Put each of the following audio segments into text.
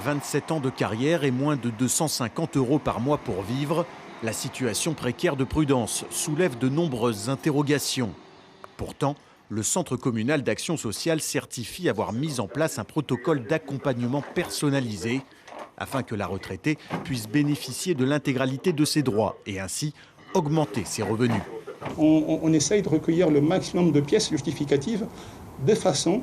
27 ans de carrière et moins de 250 € par mois pour vivre. La situation précaire de Prudence soulève de nombreuses interrogations. Pourtant, le Centre communal d'action sociale certifie avoir mis en place un protocole d'accompagnement personnalisé afin que la retraitée puisse bénéficier de l'intégralité de ses droits et ainsi augmenter ses revenus. On essaye de recueillir le maximum de pièces justificatives de façon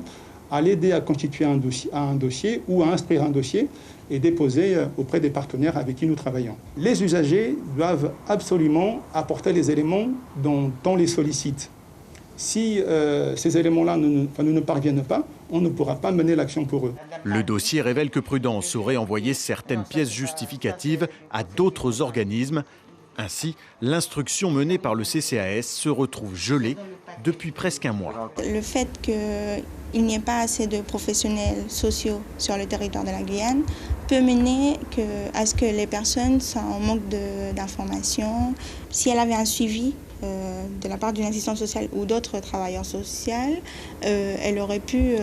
à l'aider à constituer un dossier ou à instruire un dossier et déposer auprès des partenaires avec qui nous travaillons. Les usagers doivent absolument apporter les éléments dont on les sollicite. Si ces éléments-là ne parviennent pas, on ne pourra pas mener l'action pour eux. Le dossier révèle que Prudence aurait envoyé certaines pièces justificatives à d'autres organismes. Ainsi, l'instruction menée par le CCAS se retrouve gelée depuis presque un mois. Le fait qu'il n'y ait pas assez de professionnels sociaux sur le territoire de la Guyane peut mener à ce que les personnes soient en manque d'informations. Si elle avait un suivi de la part d'une assistante sociale ou d'autres travailleurs sociaux, elle aurait pu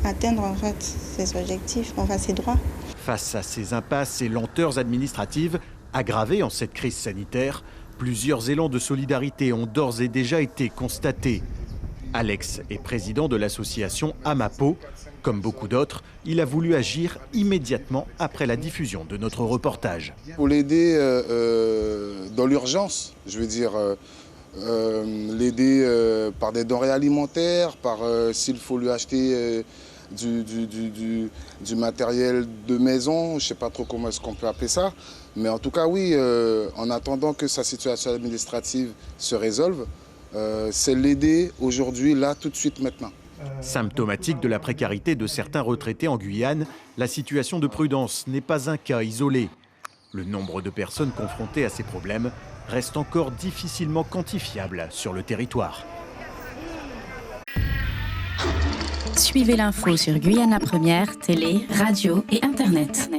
atteindre en fait ses objectifs, enfin ses droits. Face à ces impasses et lenteurs administratives aggravées en cette crise sanitaire, plusieurs élans de solidarité ont d'ores et déjà été constatés. Alex est président de l'association Amapo. Comme beaucoup d'autres, il a voulu agir immédiatement après la diffusion de notre reportage. Pour l'aider dans l'urgence, je veux dire, l'aider par des denrées alimentaires, par s'il faut lui acheter du matériel de maison, je ne sais pas trop comment est-ce qu'on peut appeler ça. Mais en tout cas, oui, en attendant que sa situation administrative se résolve, c'est l'aider aujourd'hui, là, tout de suite, maintenant. Symptomatique de la précarité de certains retraités en Guyane, la situation de Prudence n'est pas un cas isolé. Le nombre de personnes confrontées à ces problèmes reste encore difficilement quantifiable sur le territoire. Suivez l'info sur Guyane la Première, télé, radio et internet.